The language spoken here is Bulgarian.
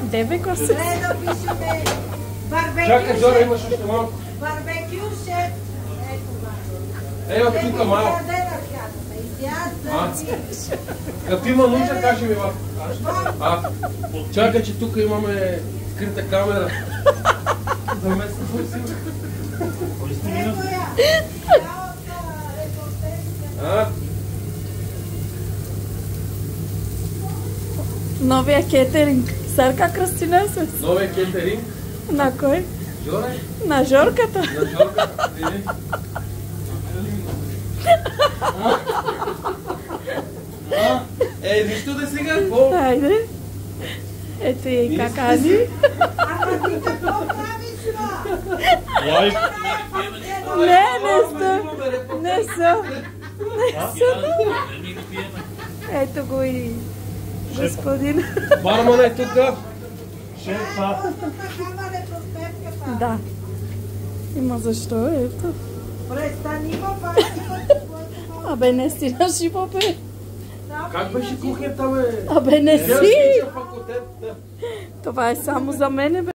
Девеко се. Чакай, Зора, имаш още малко. Барбекю шеф. Ева тук малко. Като има нужда, кажи ми ва. Чакай, че тук имаме скрита камера. За месец сигурно. Новия кетеринг. Сарка Кръстина се. Новия кетеринг? На кой? Жоре? На Жорката. На Жорката. Нищо да сега, какво? Хайде. Ето и какани. Ама ти какво правиш, ма? Лайк. Не са. Ето го и господин. Бармана е тук. Шефа. Да. Има защо, ето. Престани го, Абе не си на живо, бе. Как беше кухнята, бе? Абе не си. Факултет, да. Това е само за мене, бе.